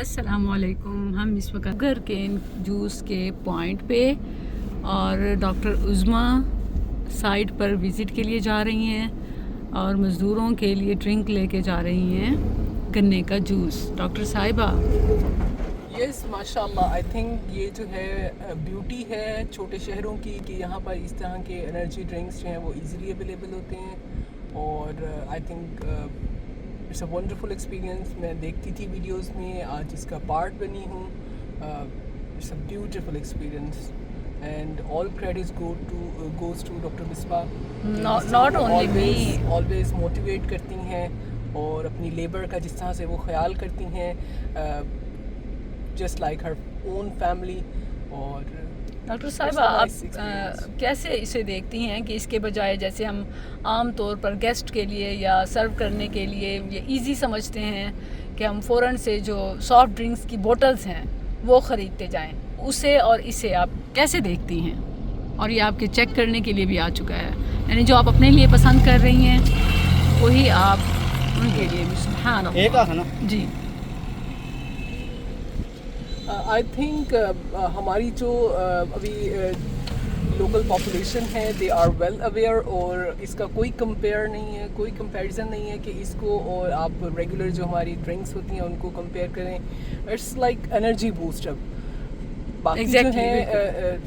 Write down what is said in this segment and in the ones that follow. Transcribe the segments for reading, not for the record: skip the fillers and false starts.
السلام علیکم. ہم اس وقت گھر کے جوس کے پوائنٹ پہ اور ڈاکٹر عظمیٰ سائٹ پر وزٹ کے لیے جا رہی ہیں اور مزدوروں کے لیے ڈرنک لے کے جا رہی ہیں گنے کا جوس. ڈاکٹر صاحبہ. یس ماشاء اللہ. آئی تھنک یہ جو ہے بیوٹی ہے چھوٹے شہروں کی کہ یہاں پر اس طرح کے انرجی ڈرنکس جو ہیں وہ ایزیلی اویلیبل ہوتے ہیں اور I think it's a wonderful experience. میں دیکھتی تھی ویڈیوز میں, آج اس کا پارٹ بنی ہوں. It's a beautiful experience and all credits goes to doctor Misbah. Not only me. Always motivate کرتی ہیں اور اپنی لیبر کا جس طرح سے وہ خیال کرتی ہیں جسٹ لائک ہر اون فیملی. اور ڈاکٹر صاحبہ آپ کیسے اسے دیکھتی ہیں کہ اس کے بجائے جیسے ہم عام طور پر گیسٹ کے لیے یا سرو کرنے کے لیے یہ ایزی سمجھتے ہیں کہ ہم فوراً سے جو سافٹ ڈرنکس کی بوٹلز ہیں وہ خریدتے جائیں, اسے اور اسے آپ کیسے دیکھتی ہیں؟ اور یہ آپ کے چیک کرنے کے لیے بھی آ چکا ہے, یعنی جو آپ اپنے لیے پسند کر رہی ہیں وہی آپ ان کے لیے بھی. سبحان اللہ. جی آئی تھنک ہماری جو ابھی لوکل پاپولیشن ہے دے آر ویل اویئر اور اس کا کوئی کمپیئر نہیں ہے, کوئی کمپیریزن نہیں ہے کہ اس کو اور آپ ریگولر جو ہماری ڈرنکس ہوتی ہیں ان کو کمپیئر کریں. It's like energy boost up. باقی جو ہیں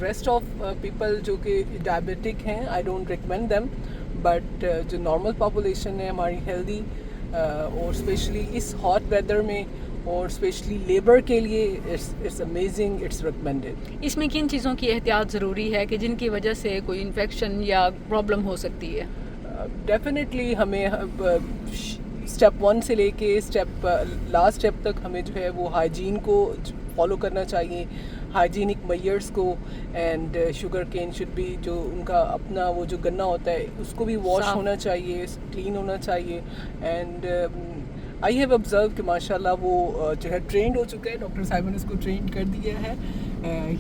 ریسٹ آف پیپل جو کہ ڈائبیٹک ہیں I don't recommend them, but جو نارمل پاپولیشن ہے ہماری ہیلدی اور اسپیشلی اس ہاٹ ویدر میں اور اسپیشلی لیبر کے لیے اٹس امیزنگ, اٹس ریکمینڈیڈ. اس میں کن چیزوں کی احتیاط ضروری ہے کہ جن کی وجہ سے کوئی انفیکشن یا پرابلم ہو سکتی ہے؟ ڈیفینیٹلی ہمیں اسٹیپ 1 سے لے کے لاسٹ اسٹیپ تک ہمیں جو ہے وہ ہائیجین کو فالو کرنا چاہیے, ہائیجینک میئرس کو. And sugar cane should be جو ان کا اپنا وہ جو گنا ہوتا ہے اس کو بھی واش ہونا چاہیے, کلین ہونا چاہیے. اینڈ آئی ہیو آبزرو کہ ماشاء اللہ وہ جو ہے ٹرینڈ ہو چکا ہے, ڈاکٹر صاحبہ نے اس کو ٹرینڈ کر دیا ہے.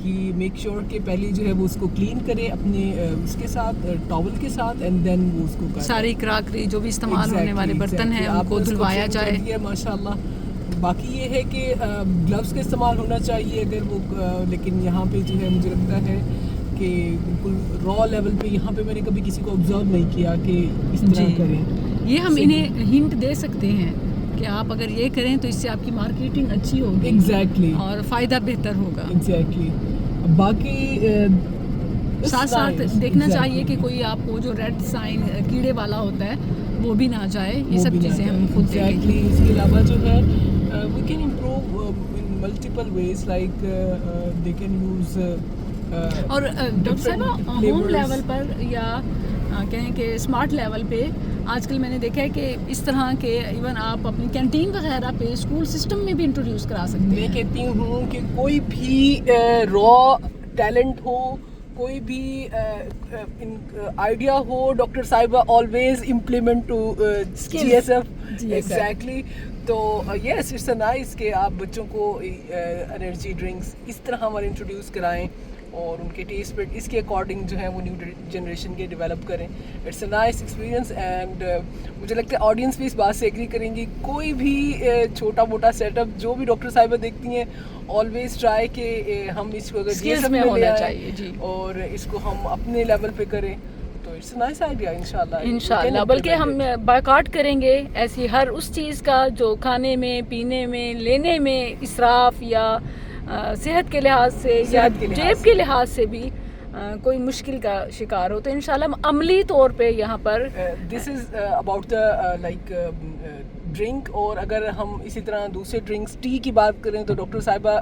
ہی میک شیور کہ پہلے جو ہے وہ اس کو کلین کرے اپنے اس کے ساتھ ٹاول کے ساتھ اینڈ دین وہ اس کو ساری کراکری جو بھی استعمال ہونے والے برتن ہیں ان کو دھلوایا جائے. ماشاء اللہ. باقی یہ ہے کہ گلوز کا استعمال ہونا چاہیے اگر وہ, لیکن یہاں پہ جو ہے مجھے لگتا ہے کہ بالکل را لیول پہ یہاں پہ میں نے کبھی کسی کو آبزرو نہیں کیا کہ اس طرح کریں. یہ ہم انہیں ہنٹ دے سکتے ہیں کہ آپ اگر یہ کریں تو اس سے آپ کی مارکیٹنگ اچھی ہوگی. ایگزیکٹلی. اور فائدہ بہتر ہوگا. ایگزیکٹلی. باقی ساتھ ساتھ دیکھنا چاہیے کہ کوئی آپ کو جو ریڈ سائن کیڑے والا ہوتا ہے وہ بھی نہ جائے. یہ سب چیزیں ہم خود دیکھیں. اس کے علاوہ جو ہے we can improve in multiple ways like they can use. اور ڈاکٹر صاحبہ ہوم لیول پر یا کہیں کہ اسمارٹ لیول پہ آج کل میں نے دیکھا ہے کہ اس طرح کے ایون آپ اپنی کینٹین وغیرہ پہ اسکول سسٹم میں بھی انٹروڈیوس کرا سکتے ہیں. میں کہتی ہوں کہ کوئی بھی را ٹیلنٹ ہو, کوئی بھی آئیڈیا ہو, ڈاکٹر صاحبہ always implement to GSF. Exactly. تو یس اٹس اے نائس کہ آپ بچوں کو انرجی ڈرنکس اس طرح ہمارے انٹروڈیوس کرائیں اور ان کے ٹیسٹ پر اس کے اکارڈنگ جو ہے وہ نیو جنریشن کے ڈیولپ کریں. It's a nice experience and مجھے لگتا ہے آڈینس بھی اس بات سے ایگری کریں گی. کوئی بھی چھوٹا موٹا سیٹ اپ جو بھی ڈاکٹر صاحبہ دیکھتی ہیں آلویز ٹرائی کہ ہم اس کو اگر میں ہونا چاہیے جی, اور اس کو ہم اپنے لیول پہ کریں تو اٹس اے نائس آئیڈیا. انشاءاللہ بلکہ ہم بائیکاٹ کریں گے ایسی ہر اس چیز کا جو کھانے میں, پینے میں, لینے میں اسراف یا صحت کے لحاظ سے یا جیب کے لحاظ سے بھی کوئی مشکل کا شکار ہو. تو انشاءاللہ ہم عملی طور پہ یہاں پر this is about the like drink. اور اگر ہم اسی طرح دوسرے ڈرنکس ٹی کی بات کریں تو ڈاکٹر صاحبہ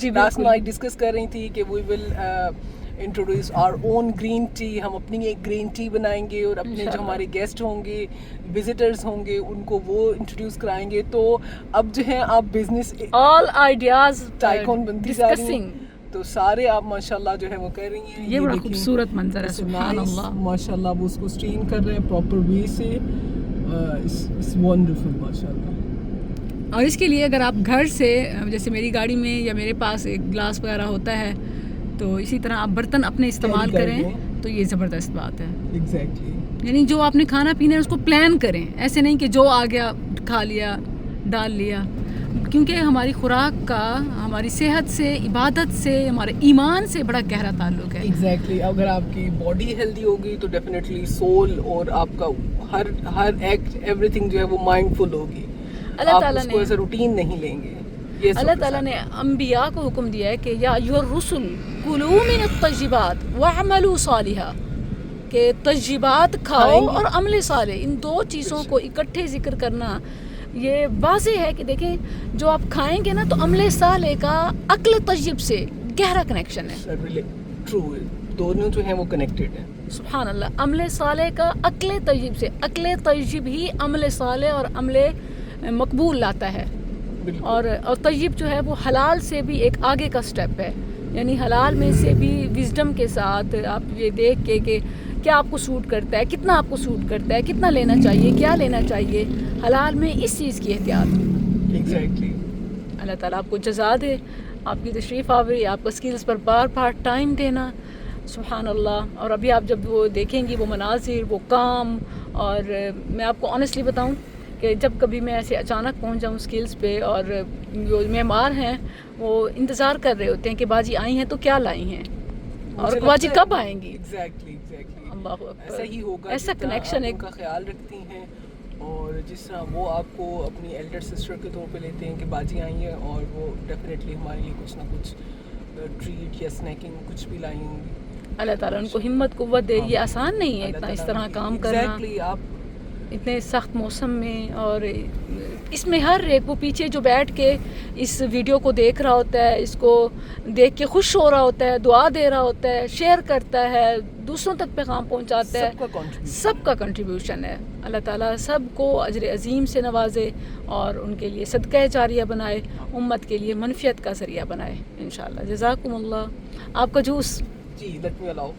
لاسٹ نائٹ ڈسکس کر رہی تھی کہ we will introduce our own green tea. ہم اپنی ایک گرین ٹی بنائیں گے اور اپنے جو ہمارے گیسٹ ہوں گے, وزٹرز ہوں گے, ان کو وہ انٹروڈیوس کرائیں گے. تو اب جو ہے آپ بزنس آل آئیڈیاز ٹائکون بنتی جا رہی ہیں. تو سارے آپ ماشاءاللہ جو ہے وہ کر رہی ہیں. یہ بڑا خوبصورت منظر ہے. سبحان اللہ. ماشاءاللہ وہ اس کو اسٹین کر رہے ہیں پراپر وے سے. اٹس ونڈرفل ماشاءاللہ. اور اس کے لیے اگر آپ گھر سے جیسے میری گاڑی میں یا میرے پاس ایک گلاس وغیرہ ہوتا ہے تو اسی طرح آپ برتن اپنے استعمال کریں تو یہ زبردست بات ہے. ایگزیکٹلی. یعنی جو آپ نے کھانا پینا ہے اس کو پلان کریں, ایسے نہیں کہ جو آ گیا کھا لیا ڈال لیا. کیونکہ ہماری خوراک کا ہماری صحت سے، عبادت سے، ہمارے ایمان سے بڑا گہرا تعلق ہے. ایگزیکٹلی اگر آپ کی باڈی ہیلدی ہوگی تو ڈیفینیٹلی سول اور آپ کا ہر ایکٹ ایوری تھنگ جو ہے وہ مائنڈ فل ہوگی. اللہ آپ تعالیٰ اس کو ایز اے روٹین نہیں لیں گے. اللہ تعالیٰ نے انبیاء کو حکم دیا ہے کہ یا ایھا الرسل کلوا من الطیبات واعملوا صالحا، کہ طیبات کھاؤ اور عمل صالح، ان دو چیزوں کو اکٹھے ذکر کرنا یہ واضح ہے کہ دیکھیں جو آپ کھائیں گے نا تو عمل صالح کا عقل طیب سے گہرا کنیکشن ہے. ٹرو، دونوں جو ہیں وہ کنیکٹڈ ہیں. سبحان اللہ. عمل صالح کا عقل طیب سے، عقل طیب ہی عمل صالح اور عمل مقبول لاتا ہے. اور طیب جو ہے وہ حلال سے بھی ایک آگے کا سٹیپ ہے، یعنی حلال میں سے بھی وزڈم کے ساتھ آپ یہ دیکھ کے کہ کیا آپ کو سوٹ کرتا ہے، کتنا آپ کو سوٹ کرتا ہے، کتنا لینا چاہیے، کیا لینا چاہیے، حلال میں اس چیز کی احتیاط. ایگزیکٹلی. اللہ تعالیٰ آپ کو جزا دے، آپ کی تشریف آوری، آپ کو اسکلز پر بار بار ٹائم دینا. سبحان اللہ. اور ابھی آپ جب وہ دیکھیں گی وہ مناظر، وہ کام، اور میں آپ کو آنیسٹلی بتاؤں کہ جب کبھی میں ایسے اچانک پہنچ جاؤں اسکلز پہ اور جو معمار ہیں وہ انتظار کر رہے ہوتے ہیں کہ باجی آئی ہیں تو کیا لائی ہیں اور باجی کب آئیں گی. ایگزیکٹلی اللہ اکبر. ایسا ہی ہوگا. ایسا کنیکشن کا خیال رکھتی ہیں اور جس طرح وہ آپ کو اپنی ایلڈر سسٹر کے طور پہ لیتے ہیں کہ باجی آئی ہیں اور وہ ڈیفینیٹلی ہمارے لیے کچھ نہ کچھ ٹریٹ یا اسنیکنگ کچھ بھی لائی ہوں گی. اللہ تعالیٰ ان کو ہمت قوت دے. یہ آسان نہیں ہے اتنا اس طرح کام کرنا. ایگزیکٹلی. آپ اتنے سخت موسم میں، اور اس میں ہر ایک وہ پیچھے جو بیٹھ کے اس ویڈیو کو دیکھ رہا ہوتا ہے، اس کو دیکھ کے خوش ہو رہا ہوتا ہے، دعا دے رہا ہوتا ہے، شیئر کرتا ہے، دوسروں تک پیغام پہنچاتا ہے، سب کا کنٹریبیوشن ہے. اللہ تعالیٰ سب کو اجر عظیم سے نوازے اور ان کے لیے صدقہ جاریہ بنائے، امت کے لیے منفعت کا ذریعہ بنائے انشاءاللہ. جزاکم اللہ. آپ کا جوس جی لیٹ می الاؤ.